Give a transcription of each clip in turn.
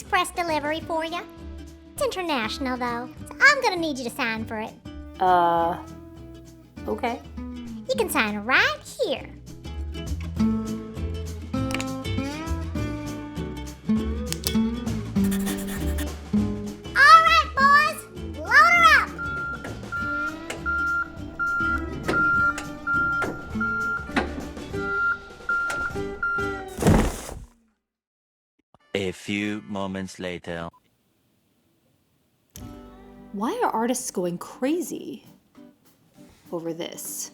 express delivery for you. It's international though, so I'm gonna need you to sign for it. Okay. You can sign right here. All right, boys, load her up. A few moments later. Why are artists going crazy over this?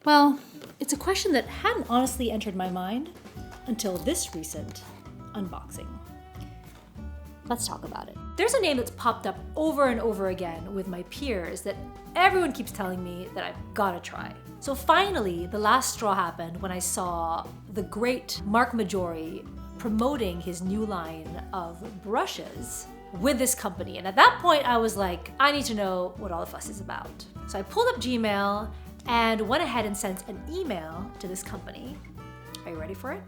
Well, it's a question that hadn't honestly entered my mind until this recent unboxing. Let's talk about it. There's a name that's popped up over and over again with my peers that everyone keeps telling me that I've gotta try. So finally, the last straw happened when I saw the great Mark Majori promoting his new line of brushes with this company. And at that point, I was like, I need to know what all the fuss is about. So I pulled up Gmail and went ahead and sent an email to this company. Are you ready for it?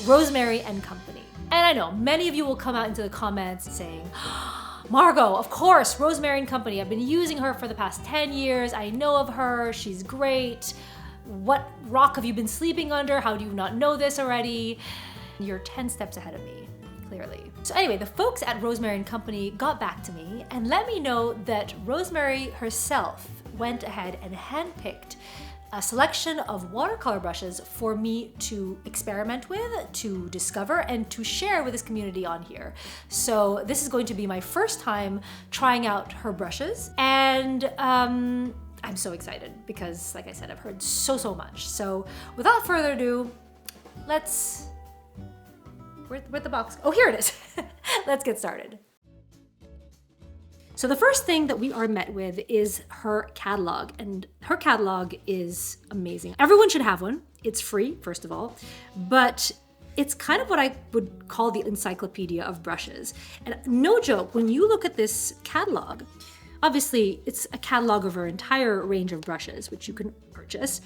Rosemary and Company. And I know many of you will come out into the comments saying, Margot, of course, Rosemary and Company. I've been using her for the past 10 years. I know of her. She's great. What rock have you been sleeping under? How do you not know this already? You're 10 steps ahead of me, clearly. So anyway, the folks at Rosemary and Company got back to me and let me know that Rosemary herself went ahead and handpicked a selection of watercolor brushes for me to experiment with, to discover, and to share with this community on here. So this is going to be my first time trying out her brushes, and I'm so excited because, like I said, I've heard so much. So without further ado, let's... Where'd the box? Oh, here it is. Let's get started. So the first thing that we are met with is her catalog, and her catalog is amazing. Everyone should have one. It's free, first of all, but it's kind of what I would call the encyclopedia of brushes. And no joke, when you look at this catalog, obviously it's a catalog of her entire range of brushes, which you can purchase.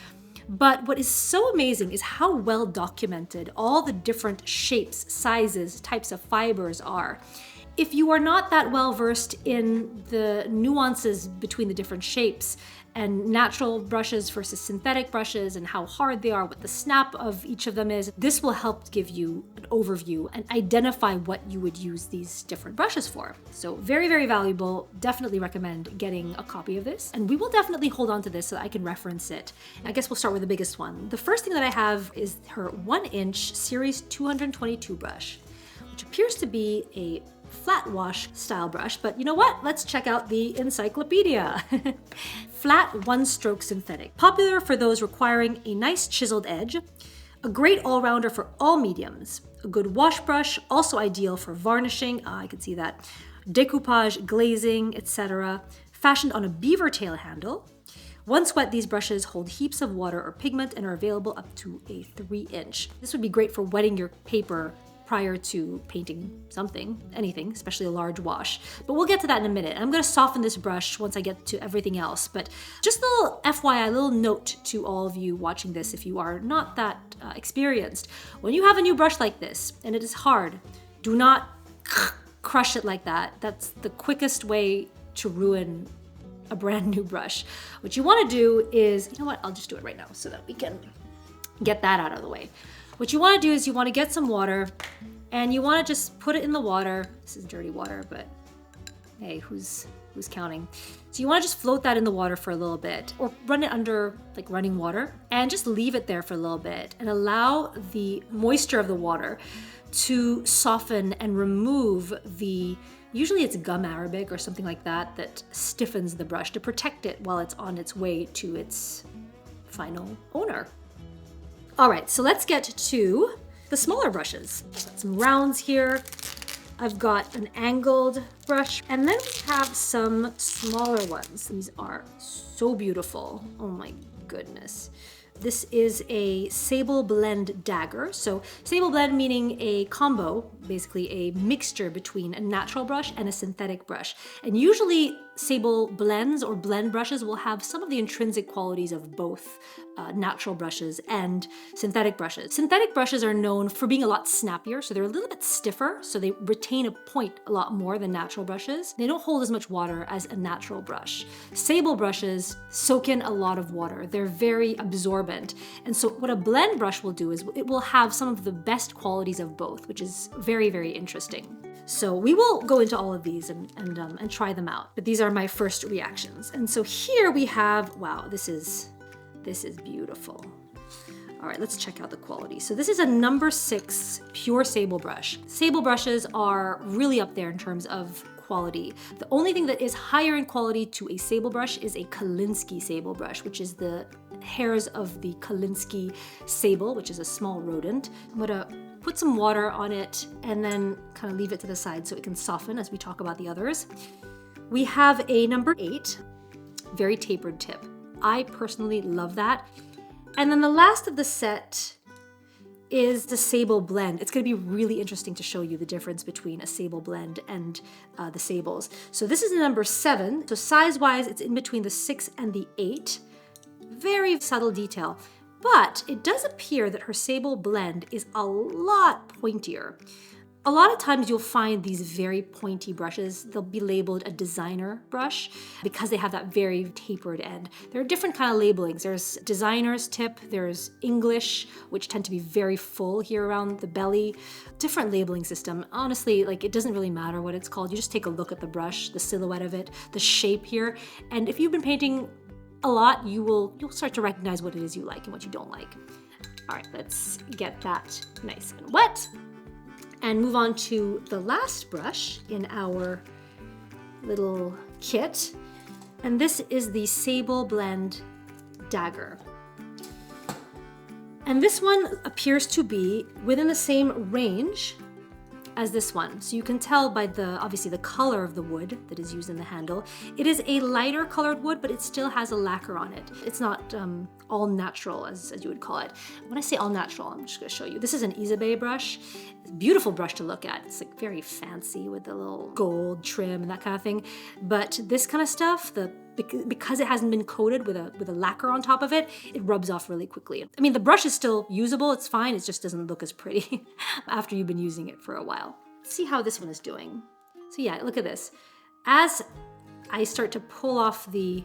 But what is so amazing is how well documented all the different shapes, sizes, types of fibers are. If you are not that well versed in the nuances between the different shapes and natural brushes versus synthetic brushes and how hard they are, what the snap of each of them is, this will help give you an overview and identify what you would use these different brushes for. So very valuable. Definitely recommend getting a copy of this. And we will definitely hold on to this so that I can reference it. I guess we'll start with the biggest one. The first thing that I have is her 1-inch Series 222 brush, which appears to be a flat wash style brush, but you know what? Let's check out the encyclopedia. Flat one-stroke synthetic. Popular for those requiring a nice chiseled edge. A great all-rounder for all mediums. A good wash brush, also ideal for varnishing. I can see that. Decoupage, glazing, etc. Fashioned on a beaver tail handle. Once wet, these brushes hold heaps of water or pigment and are available up to a 3-inch. This would be great for wetting your paper prior to painting something, anything, especially a large wash. But we'll get to that in a minute. I'm gonna soften this brush once I get to everything else. But just a little FYI, a little note to all of you watching this if you are not that experienced. When you have a new brush like this, and it is hard, do not crush it like that. That's the quickest way to ruin a brand new brush. What you wanna do is, you know what, I'll just do it right now so that we can get that out of the way. What you want to do is you want to get some water and you want to just put it in the water. This is dirty water, but hey, who's counting? So you want to just float that in the water for a little bit or run it under like running water and just leave it there for a little bit and allow the moisture of the water to soften and remove usually it's gum arabic or something like that that stiffens the brush to protect it while it's on its way to its final owner. All right, so let's get to the smaller brushes. Got some rounds here. I've got an angled brush, and then we have some smaller ones. These are so beautiful. Oh my goodness. This is a sable blend dagger. So sable blend meaning a combo, basically a mixture between a natural brush and a synthetic brush. And usually sable blends or blend brushes will have some of the intrinsic qualities of both natural brushes and synthetic brushes. Synthetic brushes are known for being a lot snappier, so they're a little bit stiffer, so they retain a point a lot more than natural brushes. They don't hold as much water as a natural brush. Sable brushes soak in a lot of water. They're very absorbent. And so what a blend brush will do is it will have some of the best qualities of both, which is very, very interesting. So we will go into all of these and try them out. But these are my first reactions. And so here we have, wow, this is beautiful. All right, let's check out the quality. So this is a number 6 pure sable brush. Sable brushes are really up there in terms of quality. The only thing that is higher in quality to a sable brush is a Kolinsky sable brush, which is the hairs of the Kolinsky sable, which is a small rodent. I'm gonna put some water on it and then kind of leave it to the side so it can soften as we talk about the others. We have a number 8, very tapered tip. I personally love that. And then the last of the set is the sable blend. It's gonna be really interesting to show you the difference between a sable blend and the sables. So this is the number 7. So size-wise, it's in between the 6 and the 8. Very subtle detail. But it does appear that her sable blend is a lot pointier. A lot of times you'll find these very pointy brushes, they'll be labeled a designer brush because they have that very tapered end. There are different kind of labelings. There's designer's tip, there's English, which tend to be very full here around the belly. Different labeling system. Honestly, like it doesn't really matter what it's called. You just take a look at the brush, the silhouette of it, the shape here. And if you've been painting a lot, you'll start to recognize what it is you like and what you don't like. All right, let's get that nice and wet and move on to the last brush in our little kit. And this is the Sable Blend Dagger. And this one appears to be within the same range as this one. So you can tell by obviously the color of the wood that is used in the handle. It is a lighter colored wood, but it still has a lacquer on it. It's not all natural as you would call it. When I say all natural, I'm just gonna show you. This is an Isabe brush. It's a beautiful brush to look at. It's like very fancy with the little gold trim and that kind of thing. But this kind of stuff, because it hasn't been coated with a lacquer on top of it, it rubs off really quickly. I mean, the brush is still usable, it's fine, it just doesn't look as pretty after you've been using it for a while. Let's see how this one is doing. So yeah, look at this. As I start to pull off the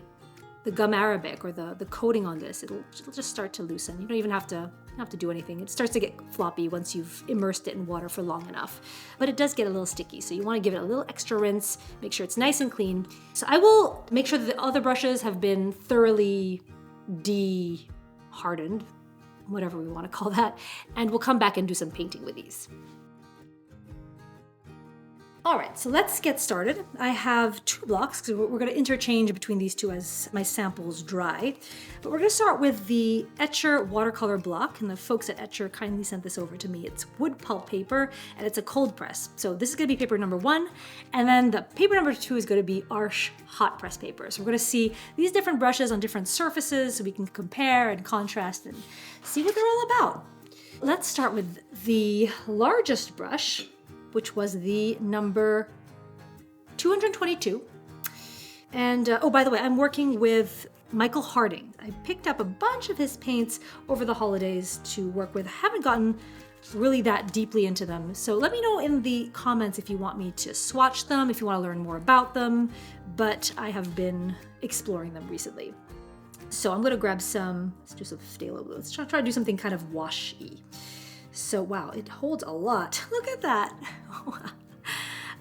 gum arabic or the coating on this, it'll just start to loosen. You don't even have to do anything. It starts to get floppy once you've immersed it in water for long enough. But it does get a little sticky, so you want to give it a little extra rinse, make sure it's nice and clean. So I will make sure that the other brushes have been thoroughly de-hardened, whatever we want to call that, and we'll come back and do some painting with these. All right, so let's get started. I have 2 blocks because we're going to interchange between these two as my samples dry. But we're going to start with the Etcher watercolor block, and the folks at Etcher kindly sent this over to me. It's wood pulp paper, and it's a cold press. So this is going to be paper number 1, and then the paper number 2 is going to be Arches hot press paper. So we're going to see these different brushes on different surfaces so we can compare and contrast and see what they're all about. Let's start with the largest brush, which was the number 222. And oh, by the way, I'm working with Michael Harding. I picked up a bunch of his paints over the holidays to work with. I haven't gotten really that deeply into them. So let me know in the comments if you want me to swatch them, if you want to learn more about them, but I have been exploring them recently. So I'm gonna grab let's do some phthalo blue. Let's try to do something kind of wash-y. So wow, it holds a lot. Look at that.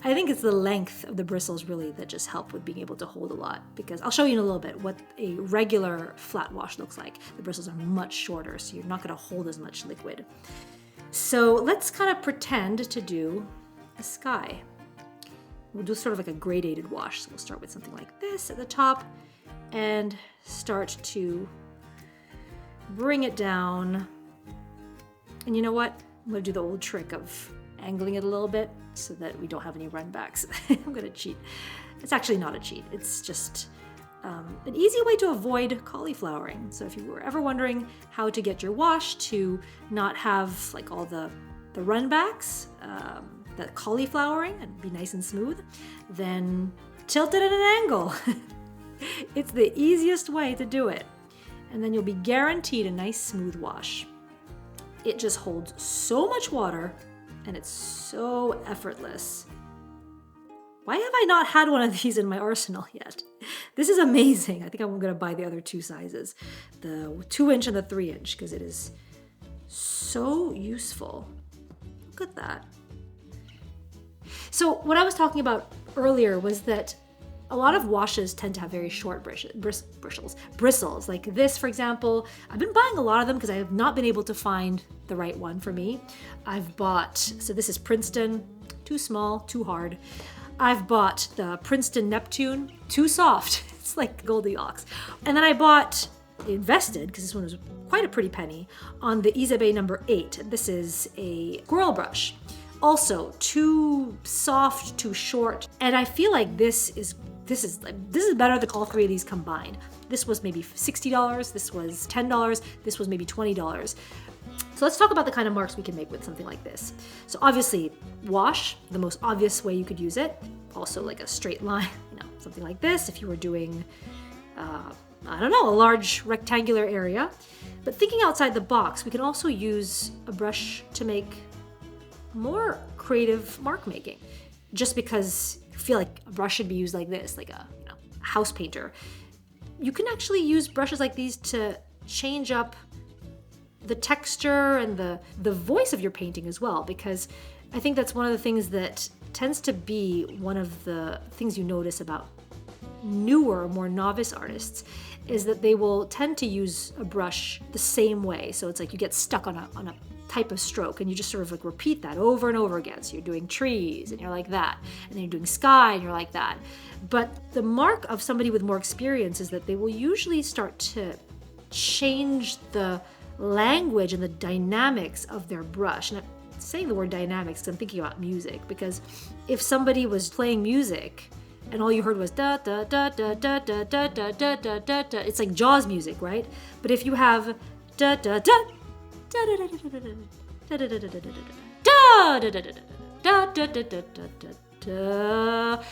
I think it's the length of the bristles really that just help with being able to hold a lot, because I'll show you in a little bit what a regular flat wash looks like. The bristles are much shorter, so you're not gonna hold as much liquid. So let's kind of pretend to do a sky. We'll do sort of like a gradated wash. So we'll start with something like this at the top and start to bring it down. And you know what? I'm gonna do the old trick of angling it a little bit so that we don't have any run backs. I'm gonna cheat. It's actually not a cheat. It's just an easy way to avoid cauliflowering. So if you were ever wondering how to get your wash to not have like all the runbacks, that cauliflowering, and be nice and smooth, then tilt it at an angle. It's the easiest way to do it. And then you'll be guaranteed a nice smooth wash. It just holds so much water and it's so effortless. Why have I not had one of these in my arsenal yet? This is amazing. I think I'm going to buy the other two sizes, the 2-inch and the 3-inch, because it is so useful. Look at that. So what I was talking about earlier was that a lot of washes tend to have very short bristles. Like this, for example. I've been buying a lot of them because I have not been able to find the right one for me. I've bought, so this is Princeton, too small, too hard. I've bought the Princeton Neptune, too soft. It's like Goldilocks. And then I invested, because this one was quite a pretty penny, on the Isabe number 8. This is a squirrel brush. Also, too soft, too short. And I feel like this is better than all three of these combined. This was maybe $60, this was $10, this was maybe $20. So let's talk about the kind of marks we can make with something like this. So obviously, wash, the most obvious way you could use it. Also like a straight line, something like this if you were doing, I don't know, a large rectangular area. But thinking outside the box, we can also use a brush to make more creative mark making. Just because I feel like a brush should be used like this, like a house painter. You can actually use brushes like these to change up the texture and the voice of your painting as well, because I think that's one of the things that tends to be one of the things you notice about newer, more novice artists, is that they will tend to use a brush the same way. So it's like you get stuck on a type of stroke and you just sort of like repeat that over and over again. So you're doing trees and you're like that, and then you're doing sky and you're like that. But the mark of somebody with more experience is that they will usually start to change the language and the dynamics of their brush. And I'm saying the word dynamics because I'm thinking about music, because if somebody was playing music and all you heard was da da da da da da da da da da da da, it's like Jaws music, right? But if you have da da da da da da da da da da da da da da da da da,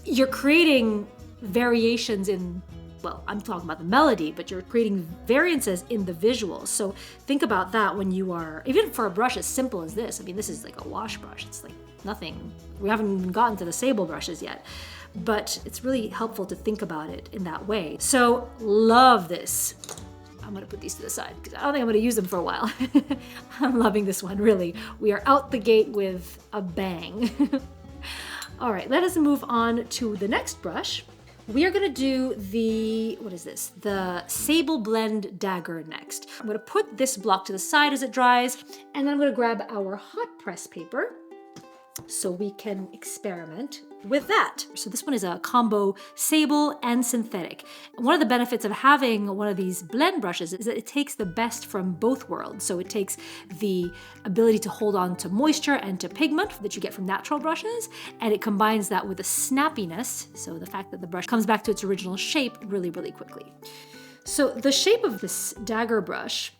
you're creating variations in, well, I'm talking about the melody, but you're creating variances in the visuals. So think about that when you are, even for a brush as simple as this. I mean, this is like a wash brush. It's like nothing. We haven't even gotten to the sable brushes yet, but it's really helpful to think about it in that way. So love this. I'm gonna put these to the side because I don't think I'm gonna use them for a while. I'm loving this one, really. We are out the gate with a bang. All right, let us move on to the next brush. We are gonna do the, what is this? The Sable Blend Dagger next. I'm gonna put this block to the side as it dries, and then I'm gonna grab our hot press paper so we can experiment with that. So this one is a combo sable and synthetic. One of the benefits of having one of these blend brushes is that it takes the best from both worlds. So it takes the ability to hold on to moisture and to pigment that you get from natural brushes, and it combines that with the snappiness, so the fact that the brush comes back to its original shape really, really quickly. So the shape of this dagger brush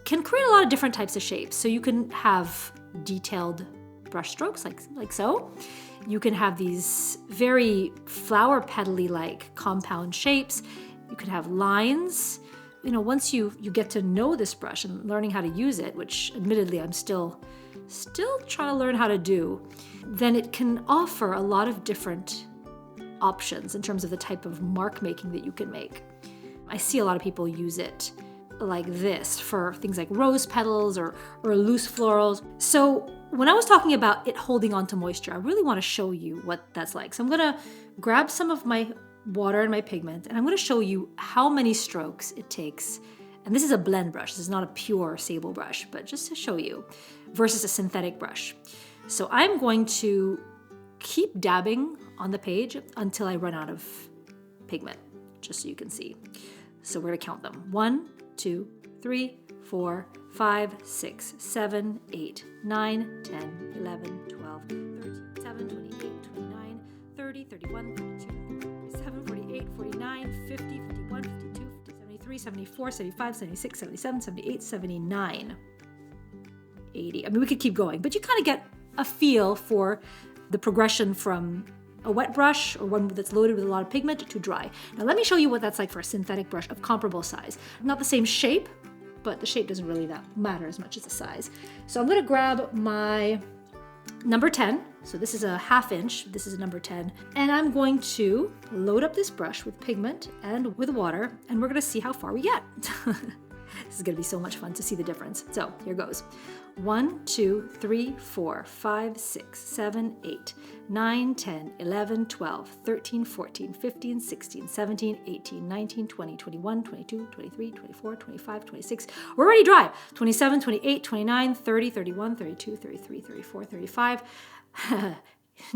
can create a lot of different types of shapes. So you can have detailed brush strokes like so. You can have these very flower petal-y like compound shapes. You could have lines. Once you get to know this brush and learning how to use it, which admittedly I'm still trying to learn how to do, then it can offer a lot of different options in terms of the type of mark making that you can make. I see a lot of people use it like this for things like rose petals or loose florals. So when I was talking about it holding on to moisture, I really want to show you what that's like. So I'm going to grab some of my water and my pigment, and I'm going to show you how many strokes it takes. And this is a blend brush. This is not a pure sable brush, but just to show you, versus a synthetic brush. So I'm going to keep dabbing on the page until I run out of pigment, just so you can see. So we're going to count them. 1, 2, 3, 4, 5, 6, 7, 8, 9, 10, 11, 12, 13, 7, 28, 29, 30, 31, 32, 37, 48, 49, 50, 51, 52, 73, 74, 75, 76, 77, 78, 79, 80. I mean, we could keep going, but you kind of get a feel for the progression from a wet brush or one that's loaded with a lot of pigment to dry. Now let me show you what that's like for a synthetic brush of comparable size. Not the same shape, but the shape doesn't really matter as much as the size. So I'm gonna grab my number 10. So this is a 1/2 inch, this is a number 10. And I'm going to load up this brush with pigment and with water, and we're gonna see how far we get. This is gonna be so much fun to see the difference. So here goes. 1, 2, 3, 4, 5, 6, 7, 8, 9, 10, 11, 12, 13, 14, 15, 16, 17, 18, 19, 20, 21, 22, 23, 24, 25, 26. We're already dry. 27, 28, 29, 30, 31, 32, 33, 34, 35.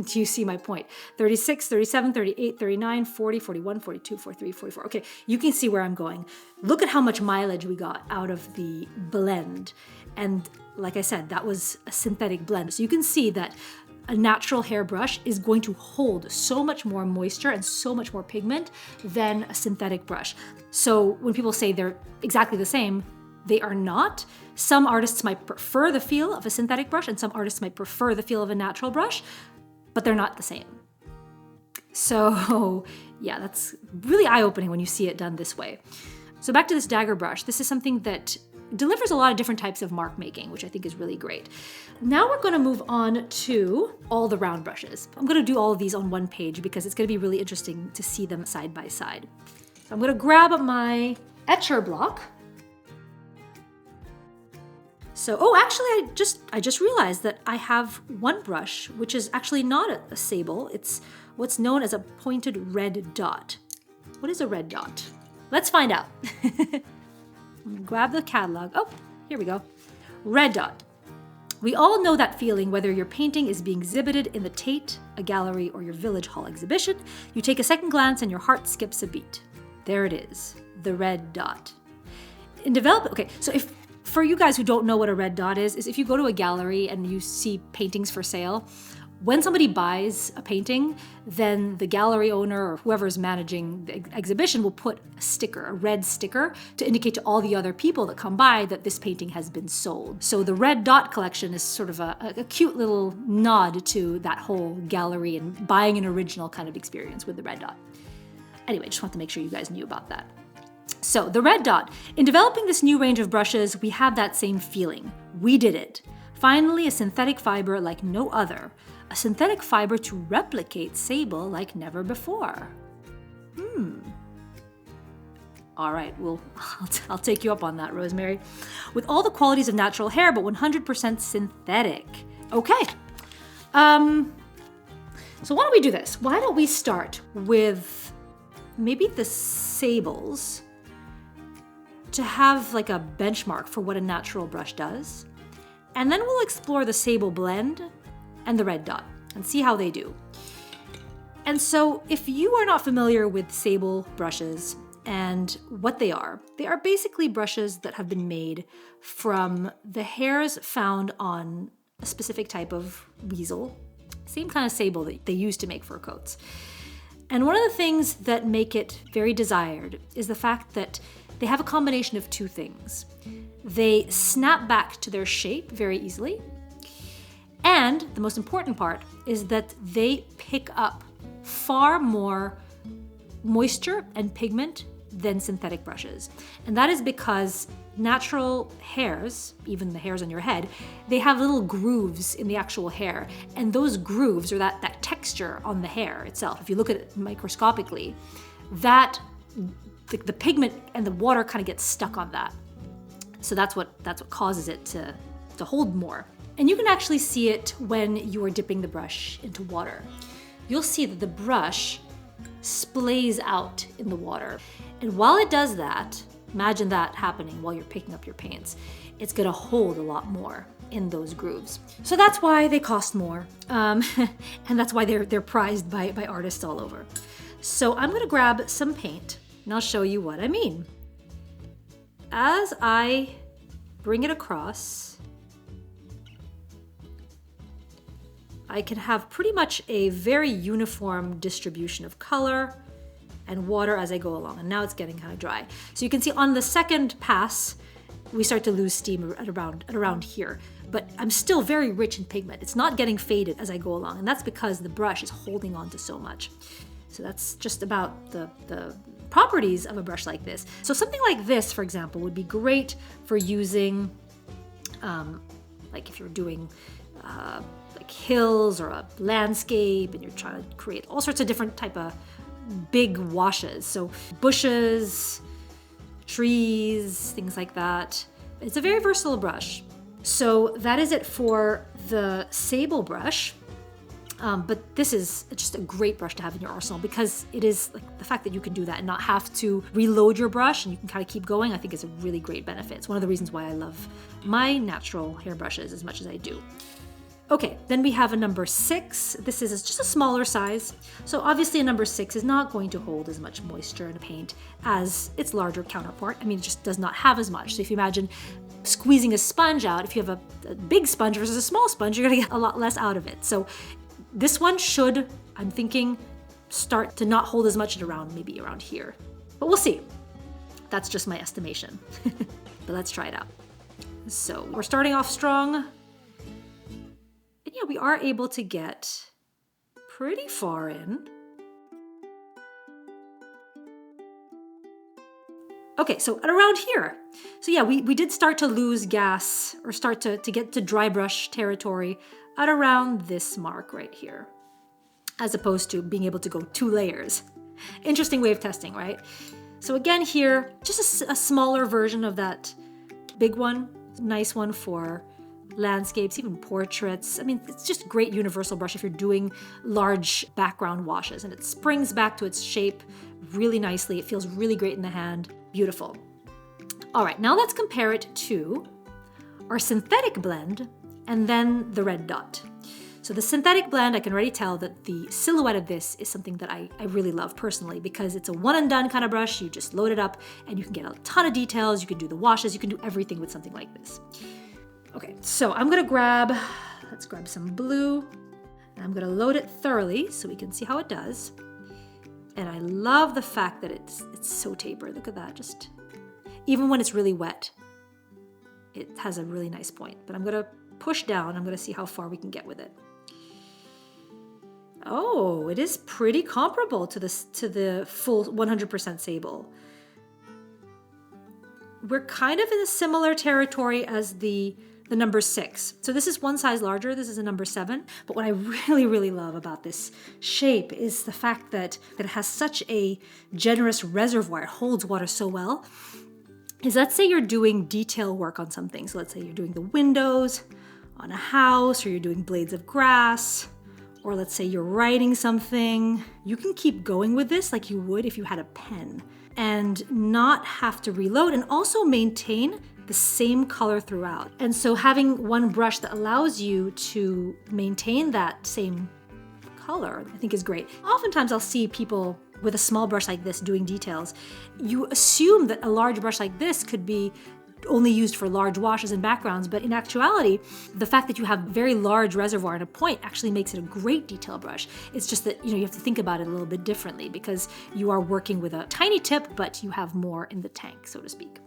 Do you see my point? 36, 37, 38, 39, 40, 41, 42, 43, 44. Okay, you can see where I'm going. Look at how much mileage we got out of the blend. And like I said, that was a synthetic blend. So you can see that a natural hairbrush is going to hold so much more moisture and so much more pigment than a synthetic brush. So when people say they're exactly the same, they are not. Some artists might prefer the feel of a synthetic brush and some artists might prefer the feel of a natural brush, but they're not the same. So yeah, that's really eye-opening when you see it done this way. So back to this dagger brush. This is something that delivers a lot of different types of mark making, which I think is really great. Now we're gonna move on to all the round brushes. I'm gonna do all of these on one page because it's gonna be really interesting to see them side by side. So I'm gonna grab my etcher block. So, oh, actually I just realized that I have one brush, which is actually not a sable. It's what's known as a pointed red dot. What is a red dot? Let's find out. Grab the catalog. Oh, here we go. Red dot. We all know that feeling whether your painting is being exhibited in the Tate, a gallery, or your village hall exhibition. You take a second glance and your heart skips a beat. There it is, the red dot. In development, okay, so for you guys who don't know what a red dot is if you go to a gallery and you see paintings for sale, when somebody buys a painting, then the gallery owner or whoever's managing the exhibition will put a sticker, a red sticker, to indicate to all the other people that come by that this painting has been sold. So the red dot collection is sort of a cute little nod to that whole gallery and buying an original kind of experience with the red dot. Anyway, just want to make sure you guys knew about that. So the red dot, in developing this new range of brushes, we have that same feeling. We did it. Finally, a synthetic fiber like no other. A synthetic fiber to replicate sable like never before. All right, well, I'll take you up on that, Rosemary. With all the qualities of natural hair, but 100% synthetic. Okay. So why don't we do this? Why don't we start with maybe the sables to have like a benchmark for what a natural brush does. And then we'll explore the sable blend and the red dot and see how they do. And so if you are not familiar with sable brushes and what they are basically brushes that have been made from the hairs found on a specific type of weasel, same kind of sable that they use to make fur coats. And one of the things that make it very desired is the fact that they have a combination of two things. They snap back to their shape very easily, and the most important part is that they pick up far more moisture and pigment than synthetic brushes. And that is because natural hairs, even the hairs on your head, they have little grooves in the actual hair. And those grooves, or that texture on the hair itself, if you look at it microscopically, that the pigment and the water kind of gets stuck on that. So that's what causes it to hold more. And you can actually see it when you are dipping the brush into water. You'll see that the brush splays out in the water. And while it does that, imagine that happening while you're picking up your paints, it's gonna hold a lot more in those grooves. So that's why they cost more. And that's why they're prized by artists all over. So I'm gonna grab some paint and I'll show you what I mean. As I bring it across, I can have pretty much a very uniform distribution of color and water as I go along. And now it's getting kind of dry. So you can see on the second pass, we start to lose steam at around here. But I'm still very rich in pigment. It's not getting faded as I go along. And that's because the brush is holding on to so much. So that's just about the properties of a brush like this. So something like this, for example, would be great for using, like if you're doing like hills or a landscape and you're trying to create all sorts of different type of big washes. So bushes, trees, things like that. It's a very versatile brush. So that is it for the sable brush. But this is just a great brush to have in your arsenal because it is like the fact that you can do that and not have to reload your brush and you can kind of keep going, I think is a really great benefit. It's one of the reasons why I love my natural hair brushes as much as I do. Okay, then we have a number 6. This is just a smaller size. So obviously a number 6 is not going to hold as much moisture in a paint as its larger counterpart. I mean, it just does not have as much. So if you imagine squeezing a sponge out, if you have a big sponge versus a small sponge, you're gonna get a lot less out of it. So this one should, I'm thinking, start to not hold as much maybe around here. But we'll see. That's just my estimation. But let's try it out. So we're starting off strong. And yeah, we are able to get pretty far in. Okay, so at around here. So yeah, we did start to lose gas or start to get to dry brush territory at around this mark right here, as opposed to being able to go 2 layers. Interesting way of testing, right? So again here, just a smaller version of that big one, nice one for landscapes, even portraits. I mean, it's just a great universal brush if you're doing large background washes, and it springs back to its shape really nicely. It feels really great in the hand. Beautiful. All right, now let's compare it to our synthetic blend and then the red dot. So the synthetic blend, I can already tell that the silhouette of this is something that I really love personally because it's a one and done kind of brush. You just load it up and you can get a ton of details. You can do the washes. You can do everything with something like this. Okay, so I'm gonna let's grab some blue and I'm gonna load it thoroughly so we can see how it does. And I love the fact that it's so tapered. Look at that, just even when it's really wet, it has a really nice point. But I'm gonna push down, I'm gonna see how far we can get with it. Oh, it is pretty comparable to the full 100% sable. We're kind of in a similar territory as the number 6. So this is one size larger, this is a number 7. But what I really, really love about this shape is the fact that it has such a generous reservoir, it holds water so well. Is let's say you're doing detail work on something. So let's say you're doing the windows on a house, or you're doing blades of grass, or let's say you're writing something. You can keep going with this like you would if you had a pen and not have to reload and also maintain the same color throughout. And so having one brush that allows you to maintain that same color, I think is great. Oftentimes I'll see people with a small brush like this doing details. You assume that a large brush like this could be only used for large washes and backgrounds, but in actuality, the fact that you have very large reservoir and a point actually makes it a great detail brush. It's just that, you have to think about it a little bit differently because you are working with a tiny tip, but you have more in the tank, so to speak.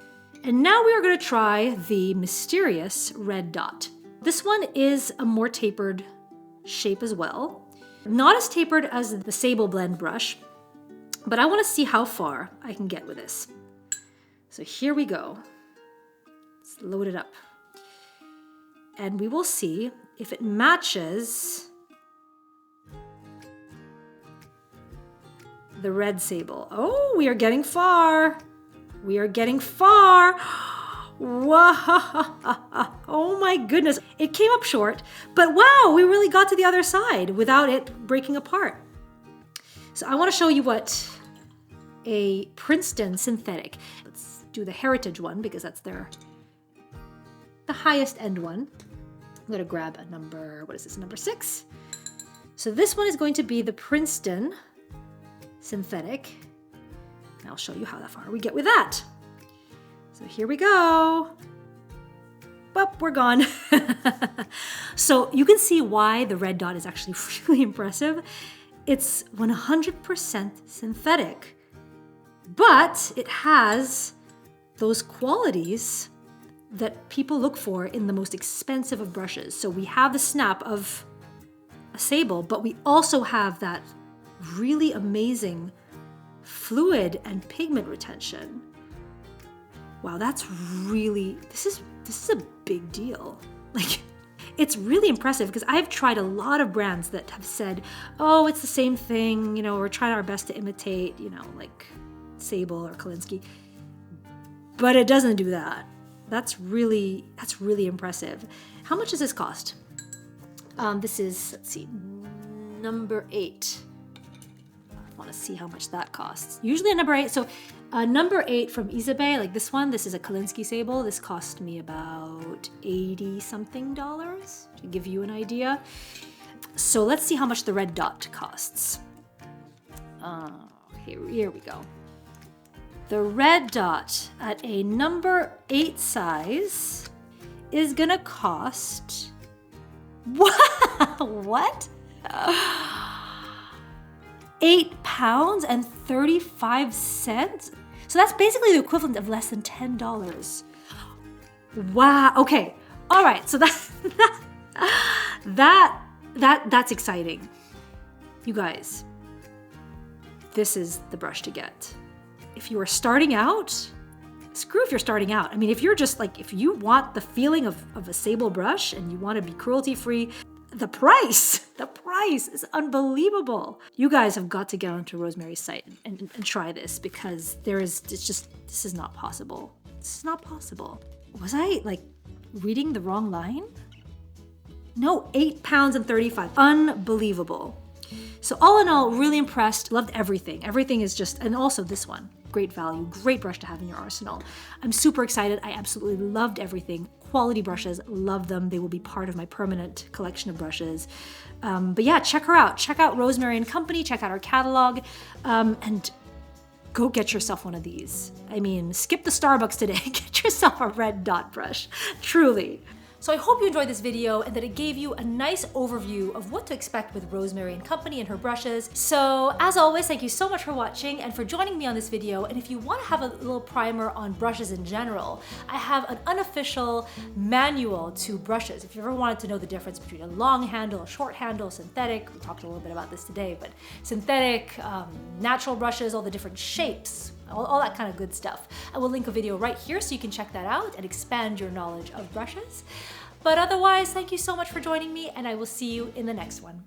And now we are going to try the mysterious red dot. This one is a more tapered shape as well. Not as tapered as the sable blend brush, but I want to see how far I can get with this. So here we go. Let's load it up. And we will see if it matches the red sable. Oh, we are getting far. We are getting far. Wow. Oh my goodness. It came up short, but wow, we really got to the other side without it breaking apart. So I want to show you what a Princeton synthetic. Let's do the Heritage one because that's the highest end one. I'm going to grab a number, what is this, number 6. So this one is going to be the Princeton synthetic. And I'll show you how far we get with that. So here we go. But we're gone. So you can see why the red dot is actually really impressive. It's 100% synthetic. but it has those qualities that people look for in the most expensive of brushes. So we have the snap of a sable, but we also have that really amazing fluid and pigment retention. Wow, that's really, this is a big deal. Like, it's really impressive because I've tried a lot of brands that have said, oh, it's the same thing, you know, we're trying our best to imitate, you know, like Sable or Kolinsky. But it doesn't do that. That's really impressive. How much does this cost? This is, let's see, number 8. I want to see how much that costs. Usually a number 8. So number 8 from Isabe, like this one, this is a Kolinsky Sable. This cost me about $80 something to give you an idea. So let's see how much the red dot costs. Here we go. The red dot at a number 8 size is gonna cost, what? £8.35. So that's basically the equivalent of less than $10. Wow. Okay. All right. So that's exciting. You guys, this is the brush to get. If you are starting out, screw if you're starting out. I mean, if you're just like, if you want the feeling of a sable brush and you want to be cruelty-free, the price is unbelievable. You guys have got to get onto Rosemary's site and try this because this is not possible. This is not possible. Was I like reading the wrong line? No, £8.35. Unbelievable. So all in all, really impressed. Loved everything. Everything is just, and also this one, great value, great brush to have in your arsenal. I'm super excited. I absolutely loved everything. Quality brushes, love them. They will be part of my permanent collection of brushes. But yeah, check her out. Check out Rosemary and Company. Check out her catalog, and go get yourself one of these. I mean, skip the Starbucks today. Get yourself a red dot brush. Truly. So I hope you enjoyed this video and that it gave you a nice overview of what to expect with Rosemary and Company and her brushes. So as always, thank you so much for watching and for joining me on this video. And if you want to have a little primer on brushes in general, I have an unofficial manual to brushes. If you ever wanted to know the difference between a long handle, a short handle, synthetic, we talked a little bit about this today, but synthetic, natural brushes, all the different shapes, all that kind of good stuff. I will link a video right here so you can check that out and expand your knowledge of brushes. But otherwise, thank you so much for joining me, and I will see you in the next one.